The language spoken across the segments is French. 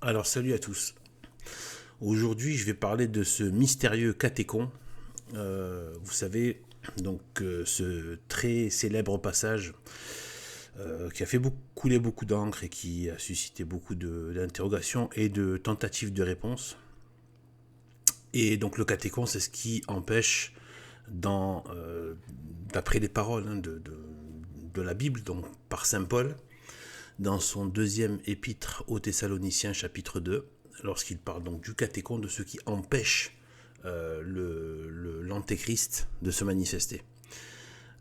Alors salut à tous. Aujourd'hui je vais parler de ce mystérieux catéchon. Vous savez, donc ce très célèbre passage qui a fait couler beaucoup d'encre et qui a suscité beaucoup d'interrogations et de tentatives de réponse. Et donc le catéchon, c'est ce qui empêche, d'après les paroles de la Bible, donc par Saint Paul, dans son deuxième épître aux Thessaloniciens chapitre 2, lorsqu'il parle donc du catéchon, de ce qui empêche l'antéchrist de se manifester.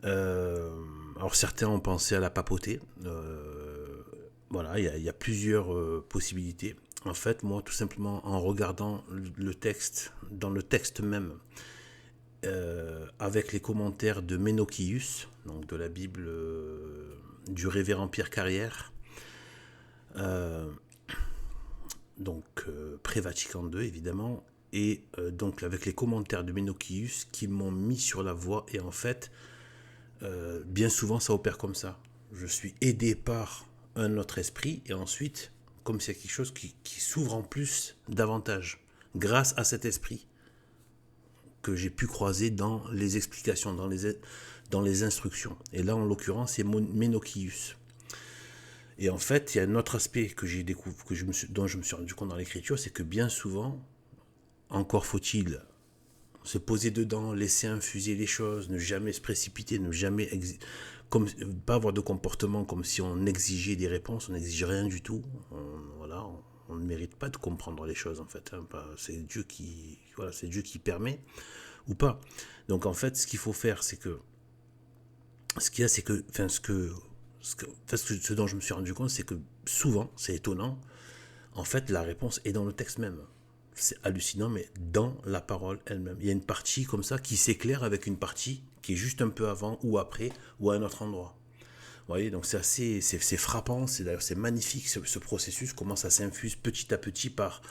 Alors certains ont pensé à la papauté. Voilà, il y a plusieurs possibilités. En fait, moi, tout simplement, en regardant le texte, dans le texte même, avec les commentaires de Ménochius, donc de la Bible du révérend Pierre Carrière, donc pré-Vatican II évidemment, et donc avec les commentaires de Ménochius qui m'ont mis sur la voie. Et en fait, bien souvent ça opère comme ça. Je suis aidé par un autre esprit, et ensuite, comme c'est quelque chose qui s'ouvre en plus davantage, grâce à cet esprit que j'ai pu croiser dans les explications, dans les instructions. Et là, en l'occurrence, c'est Ménochius. Et en fait, il y a un autre aspect que j'ai découvert, dont je me suis rendu compte dans l'écriture, c'est que bien souvent, encore faut-il se poser dedans, laisser infuser les choses, ne jamais se précipiter, ne jamais pas avoir de comportement comme si on exigeait des réponses. On n'exige rien du tout. On ne mérite pas de comprendre les choses en fait. C'est Dieu qui permet ou pas. Donc en fait, ce qu'il faut faire, c'est que ce dont je me suis rendu compte, c'est que souvent, c'est étonnant, en fait, la réponse est dans le texte même. C'est hallucinant, mais dans la parole elle-même. Il y a une partie comme ça qui s'éclaire avec une partie qui est juste un peu avant ou après ou à un autre endroit. Vous voyez, donc c'est frappant, c'est magnifique ce processus, comment ça s'infuse petit à petit par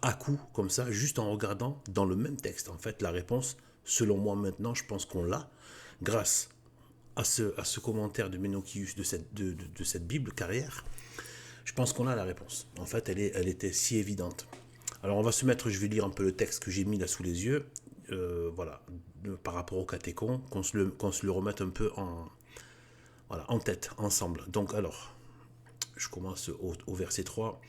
à-coups, comme ça, juste en regardant dans le même texte. En fait, la réponse, selon moi maintenant, je pense qu'on l'a, grâce à ce commentaire de Ménochius de cette Bible Carrière. Je pense qu'on a la réponse. En fait, elle était si évidente. Alors on va se mettre, je vais lire un peu le texte que j'ai mis là sous les yeux, voilà, par rapport au catéchon, qu'on se le remette un peu en tête, ensemble. Donc alors, je commence au verset 3.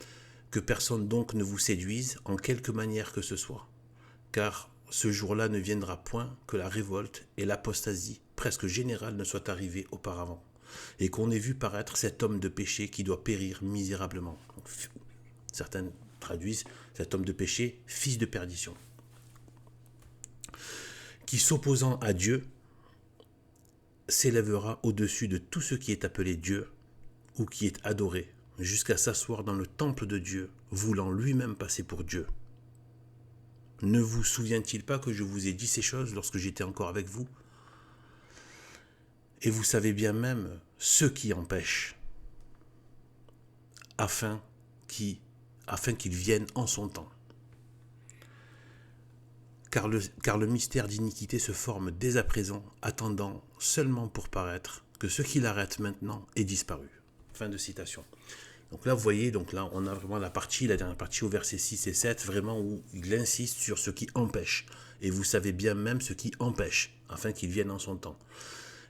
Que personne donc ne vous séduise en quelque manière que ce soit, car ce jour-là ne viendra point que la révolte et l'apostasie presque générale ne soient arrivées auparavant, et qu'on ait vu paraître cet homme de péché qui doit périr misérablement. Certains traduisent cet homme de péché, fils de perdition, qui s'opposant à Dieu, s'élèvera au-dessus de tout ce qui est appelé Dieu ou qui est adoré, jusqu'à s'asseoir dans le temple de Dieu, voulant lui-même passer pour Dieu. Ne vous souvient-il pas que je vous ai dit ces choses lorsque j'étais encore avec vous? Et vous savez bien même ce qui empêche, afin qu'il vienne en son temps. Car le mystère d'iniquité se forme dès à présent, attendant seulement pour paraître que ce qui l'arrête maintenant est disparu. Fin de citation. Donc là, vous voyez, donc là, on a vraiment la dernière partie au verset 6 et 7, vraiment où il insiste sur ce qui empêche. Et vous savez bien même ce qui empêche, afin qu'il vienne en son temps.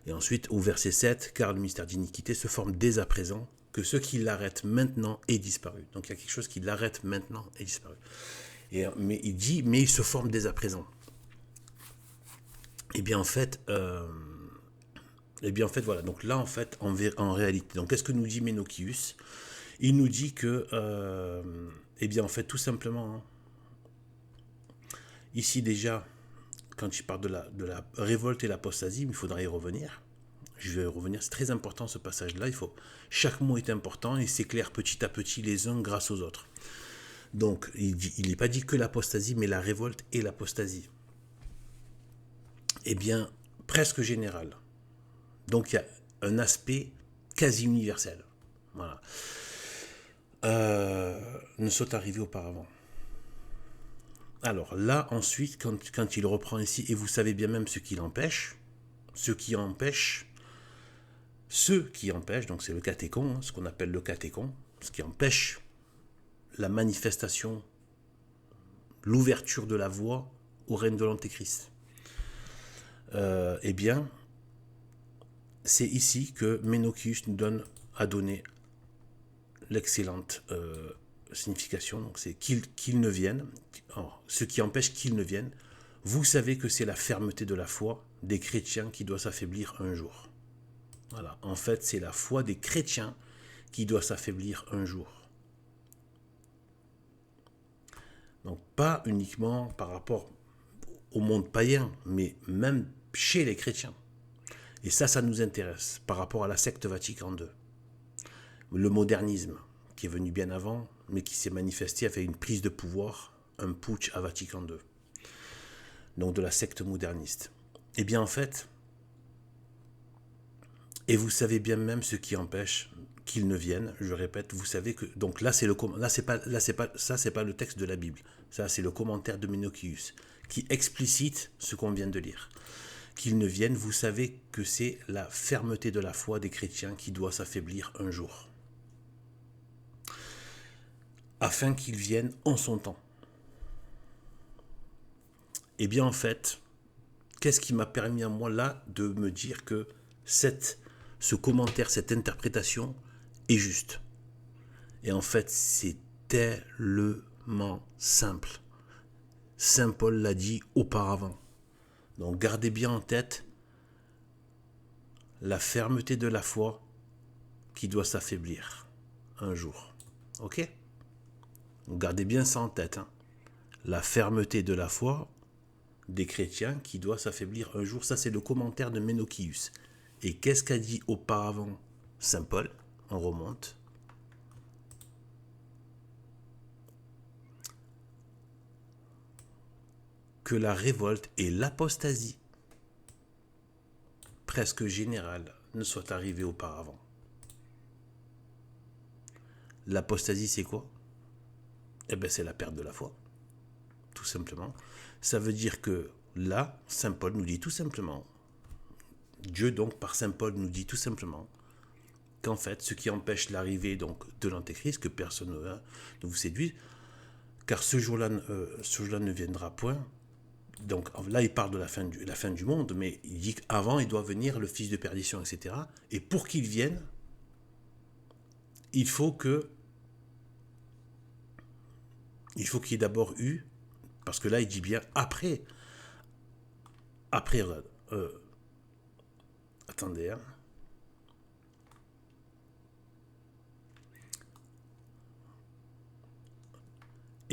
Et ensuite, au verset 7, car le mystère d'iniquité se forme dès à présent, que ce qui l'arrête maintenant est disparu. Donc il y a quelque chose qui l'arrête maintenant est disparu. Mais il se forme dès à présent. Eh bien en fait, voilà. Donc là, en fait, en réalité, donc qu'est-ce que nous dit Ménochius? Il nous dit que, eh bien en fait, tout simplement, hein, ici déjà, quand il parle de la révolte et l'apostasie, il faudra y revenir. Je vais y revenir, c'est très important ce passage-là. Chaque mot est important et s'éclaire petit à petit les uns grâce aux autres. Donc, il n'est pas dit que l'apostasie, mais la révolte et l'apostasie. Eh bien, presque général. Donc, il y a un aspect quasi universel. Voilà. Ne sont arrivés auparavant. Alors là, ensuite, quand il reprend ici, et vous savez bien même ce qui empêche, donc c'est le catéchon, hein, ce qu'on appelle le catéchon, ce qui empêche la manifestation, l'ouverture de la voie au règne de l'Antéchrist. Eh bien, c'est ici que Ménochius nous a donné l'excellente signification. Donc c'est qu'il ne vienne, ce qui empêche qu'il ne vienne. Vous savez que c'est la fermeté de la foi des chrétiens qui doit s'affaiblir un jour. Voilà, en fait, c'est la foi des chrétiens qui doit s'affaiblir un jour. Donc pas uniquement par rapport au monde païen, mais même chez les chrétiens. Et ça nous intéresse par rapport à la secte Vatican II. Le modernisme, qui est venu bien avant, mais qui s'est manifesté avec une prise de pouvoir, un putsch à Vatican II. Donc de la secte moderniste. Eh bien en fait, et vous savez bien même ce qui empêche qu'ils ne viennent, je répète, vous savez que, donc là c'est pas le texte de la Bible, ça c'est le commentaire de Ménochius, qui explicite ce qu'on vient de lire. Qu'ils ne viennent, vous savez que c'est la fermeté de la foi des chrétiens qui doit s'affaiblir un jour. Afin qu'ils viennent en son temps. Eh bien en fait, qu'est-ce qui m'a permis à moi là de me dire que ce commentaire, cette interprétation est juste. Et en fait, c'est tellement simple. Saint Paul l'a dit auparavant. Donc gardez bien en tête la fermeté de la foi qui doit s'affaiblir un jour. Ok ? Donc gardez bien ça en tête. La fermeté de la foi des chrétiens qui doit s'affaiblir un jour. Ça, c'est le commentaire de Ménochius. Et qu'est-ce qu'a dit auparavant Saint Paul ? On remonte. Que la révolte et l'apostasie presque générale ne soient arrivées auparavant. L'apostasie, c'est quoi ? Eh bien, c'est la perte de la foi, tout simplement. Ça veut dire que là, Saint Paul nous dit tout simplement, Dieu donc par Saint Paul nous dit tout simplement qu'en fait, ce qui empêche l'arrivée donc de l'Antéchrist, que personne ne vous séduise, car ce jour-là ne viendra point. Donc là, il parle de la fin du monde, mais il dit qu'avant, il doit venir le fils de perdition, etc. Et pour qu'il vienne, il faut qu'il y ait d'abord eu, parce que là, il dit bien après, attendez, hein.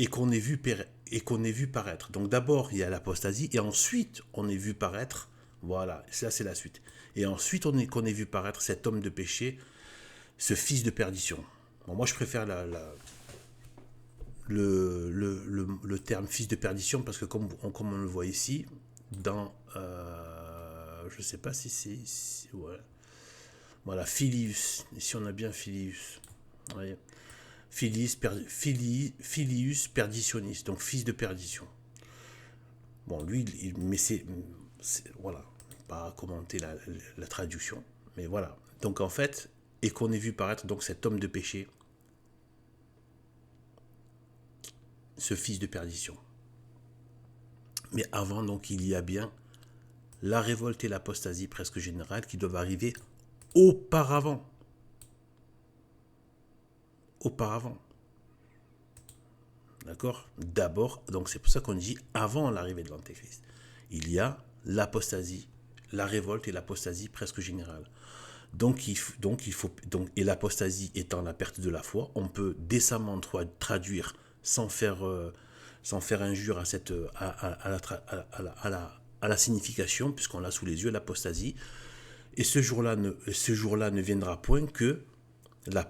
Et qu'on ait vu paraître. Donc d'abord, il y a l'apostasie, et ensuite, on est vu paraître, voilà, ça c'est la suite. Et ensuite, qu'on ait vu paraître cet homme de péché, ce fils de perdition. Bon, moi, je préfère le terme fils de perdition, parce que comme on le voit ici, dans, je ne sais pas si c'est, ouais. Voilà, Filius, ici on a bien Filius, voyez. Filius perditionis, donc fils de perdition. Bon, lui, mais c'est voilà, pas commenter la traduction, mais voilà. Donc en fait, et qu'on ait vu paraître donc cet homme de péché, ce fils de perdition. Mais avant, donc, il y a bien la révolte et l'apostasie presque générale qui doivent arriver auparavant. D'accord ? D'abord, donc c'est pour ça qu'on dit avant l'arrivée de l'Antéchrist. Il y a l'apostasie, la révolte et l'apostasie presque générale. Donc, et l'apostasie étant la perte de la foi, on peut décemment traduire sans faire injure à la signification, puisqu'on l'a sous les yeux, l'apostasie. Et ce jour-là ne viendra point que la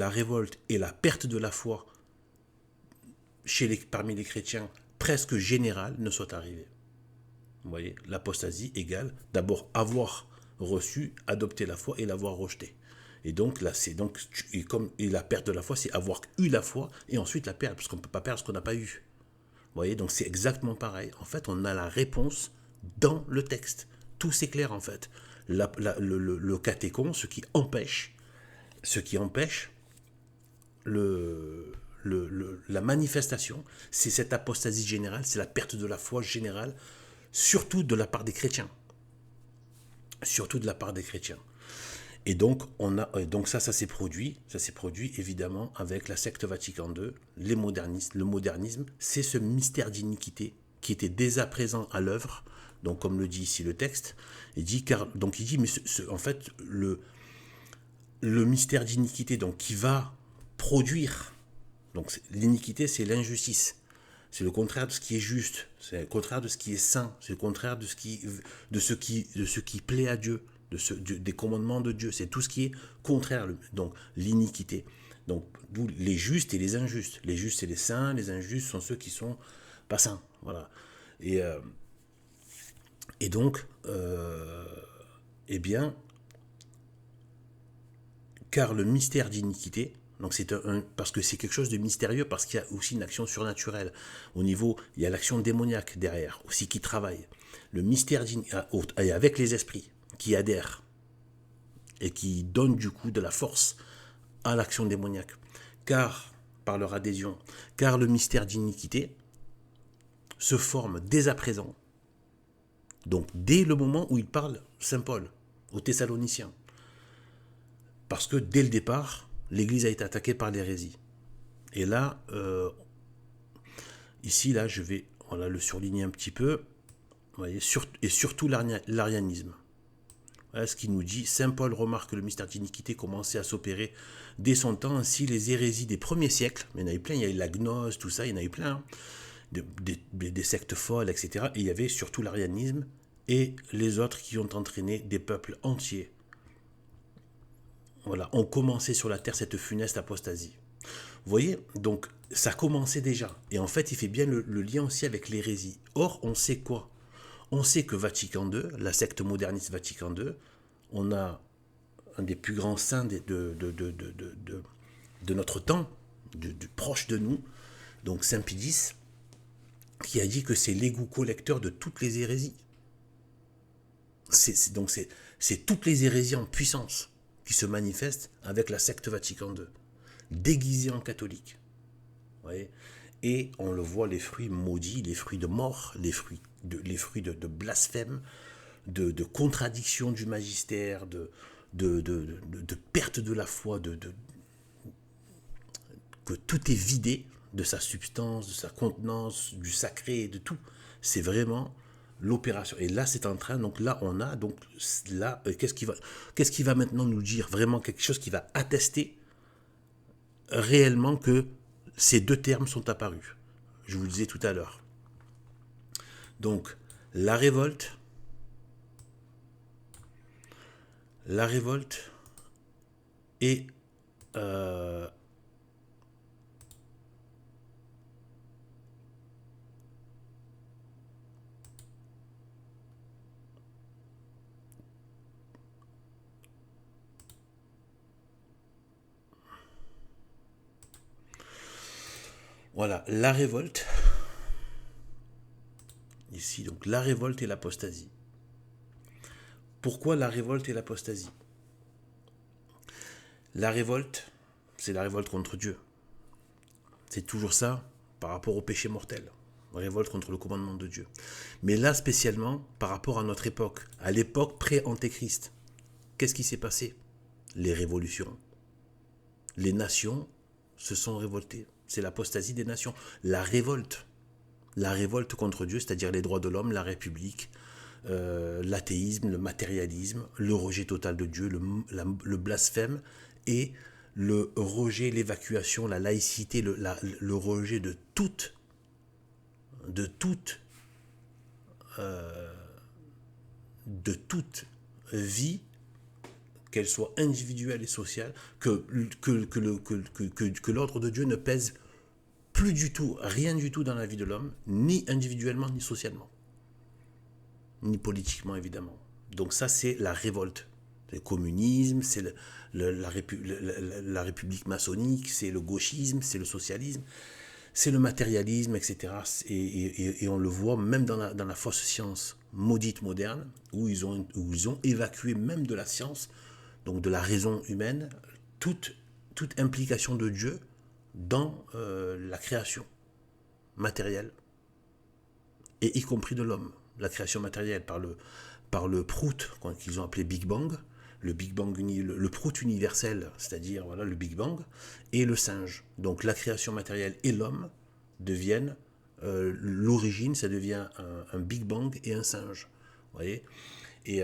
révolte et la perte de la foi parmi les chrétiens presque générale ne soient arrivées. Vous voyez, l'apostasie égale d'abord avoir reçu, adopter la foi et l'avoir rejetée. Et donc là, et la perte de la foi, c'est avoir eu la foi et ensuite la perdre, parce qu'on ne peut pas perdre ce qu'on n'a pas eu. Vous voyez, donc c'est exactement pareil. En fait, on a la réponse dans le texte. Tout c'est clair en fait. Le catéchon, ce qui empêche la manifestation, c'est cette apostasie générale, c'est la perte de la foi générale, surtout de la part des chrétiens. Surtout de la part des chrétiens. Et donc, ça s'est produit évidemment avec la secte Vatican II, les modernistes, le modernisme, c'est ce mystère d'iniquité qui était dès à présent à l'œuvre. Donc, comme le dit ici le texte, il dit, mais en fait, le mystère d'iniquité, donc qui va produire, donc l'iniquité, c'est l'injustice. C'est le contraire de ce qui est juste, c'est le contraire de ce qui est saint, c'est le contraire de ce qui plaît à Dieu, des commandements de Dieu. C'est tout ce qui est contraire, donc l'iniquité. Donc d'où les justes et les injustes. Les justes, c'est les saints, les injustes sont ceux qui sont pas saints. Voilà. Et donc, eh bien, car le mystère d'iniquité, donc parce que c'est quelque chose de mystérieux, parce qu'il y a aussi une action surnaturelle. Au niveau, il y a l'action démoniaque derrière, aussi qui travaille. Le mystère d'iniquité, avec les esprits qui adhèrent et qui donnent du coup de la force à l'action démoniaque. Car, par leur adhésion, car le mystère d'iniquité se forme dès à présent. Donc, dès le moment où il parle Saint Paul aux Thessaloniciens. Parce que dès le départ, l'Église a été attaquée par l'hérésie. Et là, ici, là, je vais le surligner un petit peu. Vous voyez, et surtout l'arianisme. Voilà ce qu'il nous dit. Saint Paul remarque que le mystère d'iniquité commençait à s'opérer dès son temps. Ainsi, les hérésies des premiers siècles, il y en avait plein, il y a eu la gnose, tout ça, il y en avait plein, hein, des sectes folles, etc. Et il y avait surtout l'arianisme et les autres qui ont entraîné des peuples entiers. Voilà, ont commencé sur la terre cette funeste apostasie. Vous voyez, donc ça commençait déjà. Et en fait, il fait bien le lien aussi avec l'hérésie. Or, on sait quoi? On sait que Vatican II, la secte moderniste Vatican II, on a un des plus grands saints de notre temps, proche de nous, donc Saint Pie X, qui a dit que c'est l'égout collecteur de toutes les hérésies. C'est toutes les hérésies en puissance qui se manifestent avec la secte Vatican II, déguisée en catholique. Vous voyez? Et on le voit, les fruits maudits, les fruits de mort, les fruits de blasphème, de contradiction du magistère, de perte de la foi, que tout est vidé de sa substance, de sa contenance, du sacré, de tout. C'est vraiment l'opération. Et là, c'est en train, donc là, on a, donc là, qu'est-ce qui va maintenant nous dire vraiment quelque chose qui va attester réellement que ces deux termes sont apparus. Je vous le disais tout à l'heure. Donc, la révolte et voilà, la révolte. Ici, donc, la révolte et l'apostasie. Pourquoi la révolte et l'apostasie? La révolte, c'est la révolte contre Dieu. C'est toujours ça par rapport au péché mortel. La révolte contre le commandement de Dieu. Mais là, spécialement, par rapport à notre époque, à l'époque pré-antéchrist, qu'est-ce qui s'est passé? Les révolutions. Les nations se sont révoltées. C'est l'apostasie des nations. La révolte contre Dieu, c'est-à-dire les droits de l'homme, la République, l'athéisme, le matérialisme, le rejet total de Dieu, le blasphème et le rejet, l'évacuation, la laïcité, le rejet de toute vie, qu'elle soit individuelle et sociale, que l'ordre de Dieu ne pèse plus du tout, rien du tout dans la vie de l'homme, ni individuellement, ni socialement, ni politiquement, évidemment. Donc ça, c'est la révolte. C'est le communisme, c'est la république maçonnique, c'est le gauchisme, c'est le socialisme, c'est le matérialisme, etc. Et on le voit même dans la fausse science maudite moderne, où ils ont évacué même de la science, donc de la raison humaine, toute implication de Dieu dans la création matérielle, et y compris de l'homme. La création matérielle par le prout qu'ils ont appelé Big Bang, le Big Bang le prout universel, c'est-à-dire voilà, le Big Bang, et le singe. Donc la création matérielle et l'homme deviennent l'origine, ça devient un Big Bang et un singe. Vous voyez, et,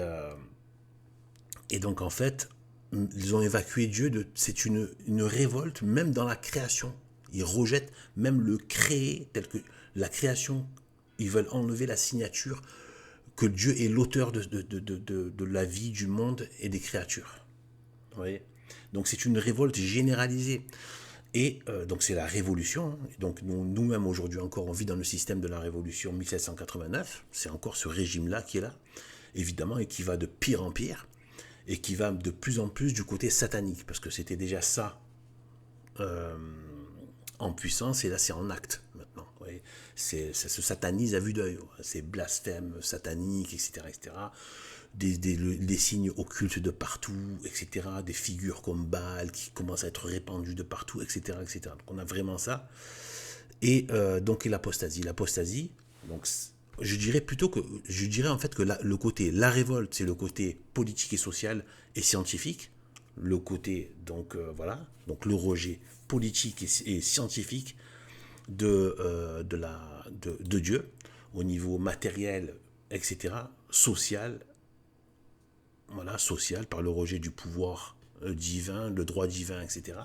et donc en fait, ils ont évacué Dieu, c'est une révolte même dans la création. Ils rejettent même le créé tel que la création. Ils veulent enlever la signature que Dieu est l'auteur de la vie, du monde et des créatures. Vous voyez, donc c'est une révolte généralisée. Et donc c'est la révolution. Donc nous-mêmes aujourd'hui encore, on vit dans le système de la révolution 1789. C'est encore ce régime-là qui est là, évidemment, et qui va de pire en pire, et qui va de plus en plus du côté satanique, parce que c'était déjà ça en puissance, et là c'est en acte maintenant. Vous voyez, ça se satanise à vue d'œil. C'est blasphème, satanique, etc. etc. Des signes occultes de partout, etc. Des figures comme Baal qui commencent à être répandues de partout, etc. etc. Donc on a vraiment ça. Et donc l'apostasie. L'apostasie, donc je dirais en fait que le côté, la révolte, c'est le côté politique et social et scientifique. Le côté, donc voilà, donc le rejet politique et scientifique de Dieu, au niveau matériel, etc., social, voilà, social, par le rejet du pouvoir divin, le droit divin, etc.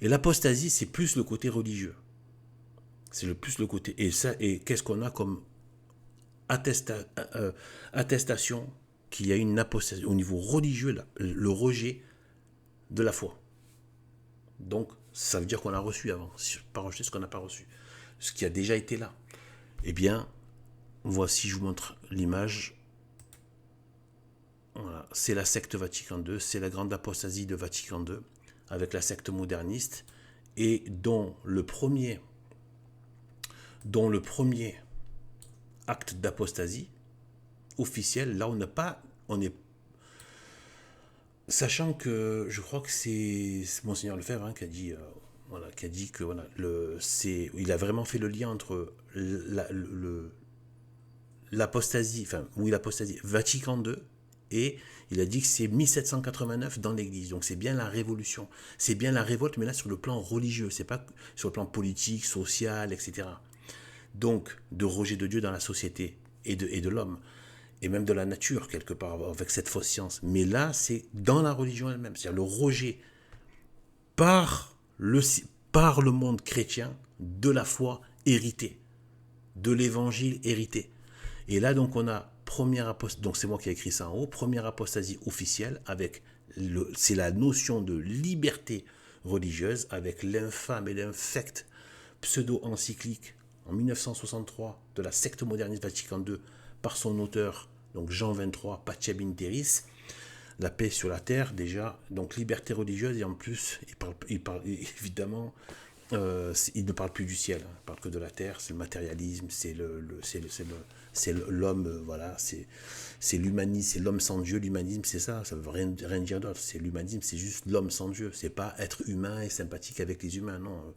Et l'apostasie, c'est plus le côté religieux. C'est le plus le côté. Et qu'est-ce qu'on a comme attestation qu'il y a une apostasie au niveau religieux, le rejet de la foi. Donc, ça veut dire qu'on a reçu avant, pas rejeté ce qu'on n'a pas reçu, ce qui a déjà été là. Eh bien, voici, je vous montre l'image. Voilà, c'est la secte Vatican II, c'est la grande apostasie de Vatican II, avec la secte moderniste, et dont le premier acte d'apostasie officiel, là on est, sachant que je crois que c'est Monseigneur Lefebvre qui a dit, que voilà, il a vraiment fait le lien entre l'apostasie, Vatican II, et il a dit que c'est 1789 dans l'Église. Donc c'est bien la révolution, c'est bien la révolte, mais là sur le plan religieux, c'est pas sur le plan politique, social, etc. Donc de rejet de Dieu dans la société et de l'homme, et même de la nature quelque part, avec cette fausse science. Mais là, c'est dans la religion elle-même, c'est-à-dire le rejet par le monde chrétien de la foi héritée, de l'évangile hérité. Et là, donc, on a première apostasie, donc c'est moi qui ai écrit ça en haut, première apostasie officielle, c'est la notion de liberté religieuse, avec l'infâme et l'infecte pseudo-encyclique en 1963 de la secte moderniste Vatican II par son auteur, donc Jean XXIII, Pacem in Terris, la paix sur la terre, déjà, donc liberté religieuse, et en plus, il parle évidemment, il ne parle plus du ciel, il parle que de la terre, c'est le matérialisme, c'est l'homme, voilà, c'est l'humanisme, c'est l'homme sans Dieu, l'humanisme, c'est ça, ça veut rien dire d'autre, c'est l'humanisme, c'est juste l'homme sans Dieu, c'est pas être humain et sympathique avec les humains, non.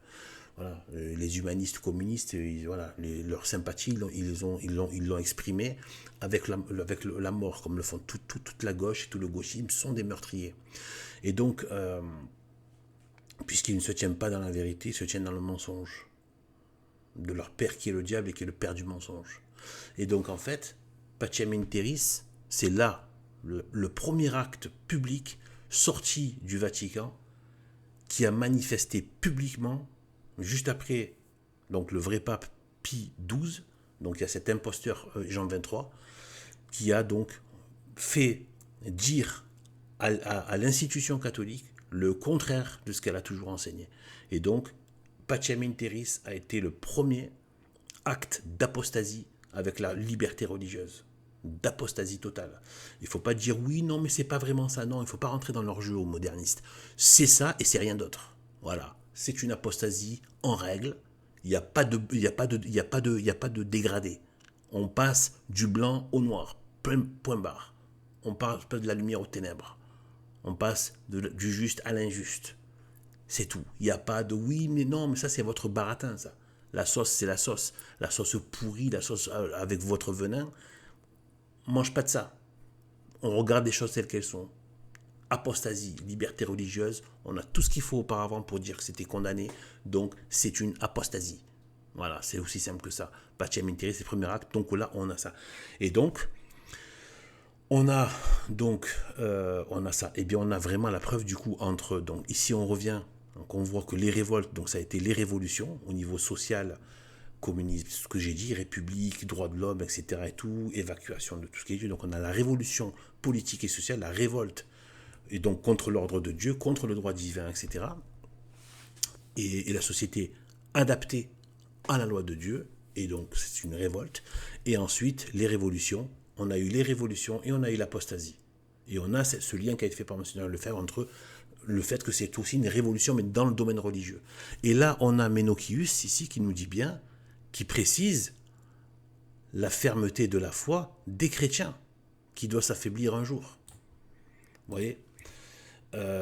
Voilà, les humanistes communistes, leur sympathie, ils l'ont exprimé avec la mort, comme le font toute la gauche et tout le gauchisme, sont des meurtriers. Et donc, puisqu'ils ne se tiennent pas dans la vérité, ils se tiennent dans le mensonge de leur père qui est le diable et qui est le père du mensonge. Et donc, en fait, Pacem in Terris, c'est là le premier acte public sorti du Vatican qui a manifesté publiquement, juste après donc le vrai pape Pie XII, donc il y a cet imposteur Jean XXIII, qui a donc fait dire à l'institution catholique le contraire de ce qu'elle a toujours enseigné. Et donc, Pacem in Terris a été le premier acte d'apostasie avec la liberté religieuse, d'apostasie totale. Il ne faut pas dire oui, non, mais c'est pas vraiment ça. Non, il ne faut pas rentrer dans leur jeu aux modernistes. C'est ça et c'est rien d'autre. Voilà, c'est une apostasie en règle. Il n'y a pas de dégradé. On passe du blanc au noir, point barre. On passe de la lumière aux ténèbres. On passe du juste à l'injuste. C'est tout. Il n'y a pas de oui, mais non, mais ça c'est votre baratin, ça. La sauce, c'est la sauce. La sauce pourrie, la sauce avec votre venin, mange pas de ça. On regarde les choses telles qu'elles sont. Apostasie, liberté religieuse, on a tout ce qu'il faut auparavant pour dire que c'était condamné, donc c'est une apostasie. Voilà, c'est aussi simple que ça. Pacem in terris, c'est le premier acte, donc là on a ça. Et donc, on a on a ça. Et bien on a vraiment la preuve du coup entre, donc ici on revient, donc on voit que les révoltes, donc ça a été les révolutions au niveau social, communisme, ce que j'ai dit, république, droits de l'homme, etc. et tout, évacuation de tout ce qui est Dieu. Donc on a la révolution politique et sociale, la révolte, et donc contre l'ordre de Dieu, contre le droit divin, etc. Et la société adaptée à la loi de Dieu, et donc c'est une révolte. Et ensuite, les révolutions, on a eu les révolutions et on a eu l'apostasie. Et on a ce lien qui a été fait par Monseigneur Lefebvre entre le fait que c'est aussi une révolution, mais dans le domaine religieux. Et là, on a Ménochius ici qui nous dit bien, qui précise la fermeté de la foi des chrétiens, qui doit s'affaiblir un jour. Vous voyez,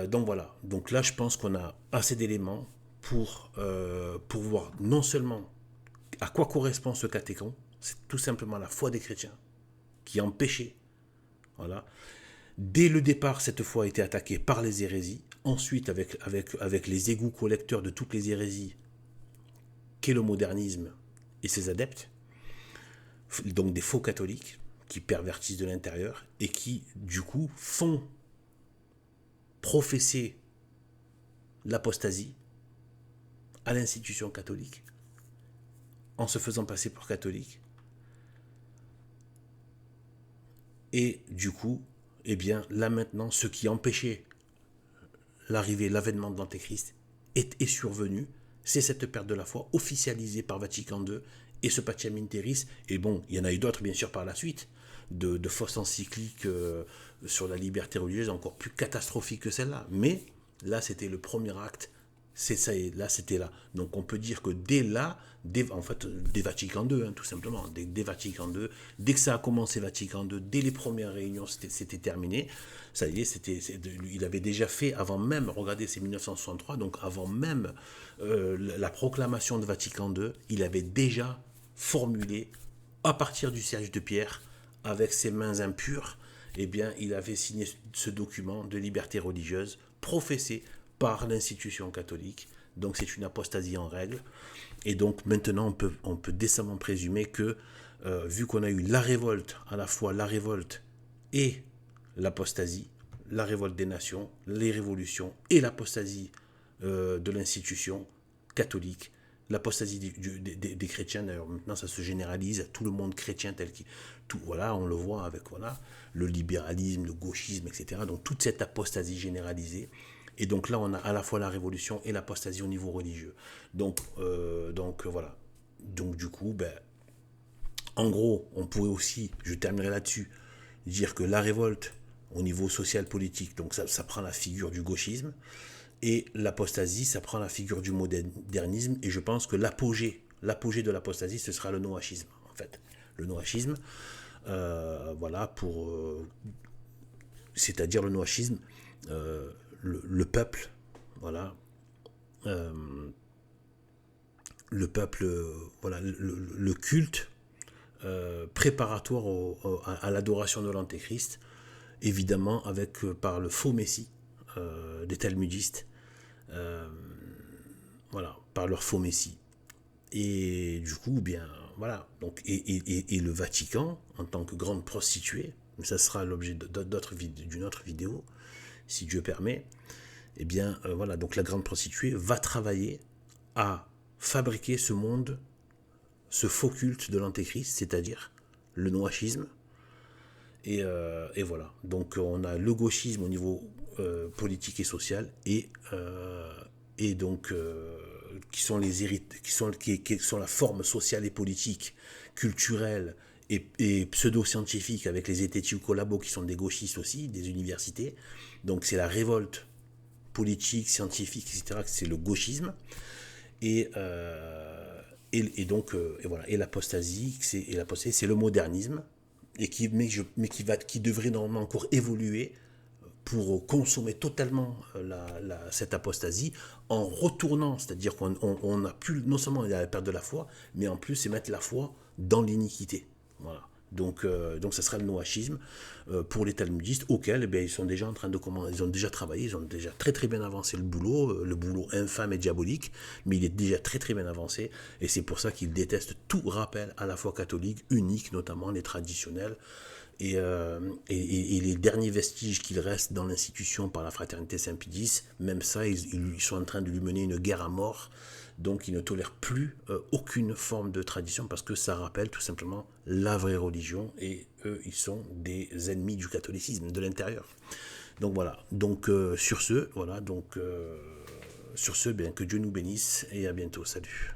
donc voilà. Donc là, je pense qu'on a assez d'éléments pour voir non seulement à quoi correspond ce catéchon, c'est tout simplement la foi des chrétiens qui empêchait. Voilà. Dès le départ, cette foi a été attaquée par les hérésies. Ensuite, avec les égouts collecteurs de toutes les hérésies, qu'est le modernisme et ses adeptes, donc des faux catholiques qui pervertissent de l'intérieur et qui, du coup, font professer l'apostasie à l'institution catholique en se faisant passer pour catholique. Et du coup, eh bien, là maintenant, ce qui empêchait l'avènement de l'Antéchrist est survenu. C'est cette perte de la foi officialisée par Vatican II et ce Pacem in terris. Et bon, il y en a eu d'autres, bien sûr, par la suite, de fausses encycliques sur la liberté religieuse encore plus catastrophiques que celle-là. Mais là, c'était le premier acte. C'est ça, et là, c'était là. Donc, on peut dire que dès là, dès Vatican II, tout simplement, dès Vatican II, dès que ça a commencé Vatican II, dès les premières réunions, c'était terminé. Ça y est, il avait déjà fait, avant même, regardez, c'est 1963, donc avant même la proclamation de Vatican II, il avait déjà formulé, à partir du siège de Pierre, avec ses mains impures, eh bien, il avait signé ce document de liberté religieuse professé par l'institution catholique. Donc c'est une apostasie en règle. Et donc maintenant on peut décemment présumer que vu qu'on a eu la révolte, à la fois la révolte et l'apostasie, la révolte des nations, les révolutions et l'apostasie de l'institution catholique, l'apostasie des chrétiens, d'ailleurs maintenant ça se généralise à tout le monde chrétien tel qu'il... Voilà, on le voit avec voilà, le libéralisme, le gauchisme, etc. Donc toute cette apostasie généralisée. Et donc là, on a à la fois la révolution et l'apostasie au niveau religieux. Donc voilà. Donc du coup, en gros, on pourrait aussi, je terminerai là-dessus, dire que la révolte au niveau social politique, donc ça prend la figure du gauchisme, et l'apostasie, ça prend la figure du modernisme, et je pense que l'apogée de l'apostasie, ce sera le noachisme, en fait. Le noachisme, voilà, c'est-à-dire le noachisme, le peuple, voilà, le peuple, voilà, le culte préparatoire à l'adoration de l'Antéchrist, évidemment par le faux messie des talmudistes, voilà, par leur faux messie. Et du coup, bien, voilà, donc, et le Vatican, en tant que grande prostituée, mais ça sera l'objet d'une autre vidéo, si Dieu permet, eh bien, voilà, donc la grande prostituée va travailler à fabriquer ce monde, ce faux culte de l'Antéchrist, c'est-à-dire le noachisme. Et voilà, donc on a le gauchisme au niveau politique et social, et donc qui sont la forme sociale et politique, culturelle et pseudo-scientifique, avec les Ététiu-Collabo qui sont des gauchistes aussi, des universités. Donc c'est la révolte politique, scientifique, etc. C'est le gauchisme. Et donc voilà, et l'apostasie, c'est le modernisme, et qui devrait normalement encore évoluer pour consommer totalement cette apostasie en retournant, c'est-à-dire qu'on a pu non seulement la perte de la foi, mais en plus c'est mettre la foi dans l'iniquité. Voilà. Donc ça sera le noachisme pour les talmudistes auxquels ils sont déjà en train de ils ont déjà travaillé, ils ont déjà très très bien avancé le boulot infâme et diabolique, mais il est déjà très très bien avancé et c'est pour ça qu'ils détestent tout rappel à la foi catholique unique, notamment les traditionnels. Et les derniers vestiges qu'il reste dans l'institution par la fraternité Saint-Pie-X, même ça, ils sont en train de lui mener une guerre à mort. Donc ils ne tolèrent plus aucune forme de tradition parce que ça rappelle tout simplement la vraie religion et eux, ils sont des ennemis du catholicisme de l'intérieur. Donc voilà. Donc sur ce, bien que Dieu nous bénisse et à bientôt. Salut.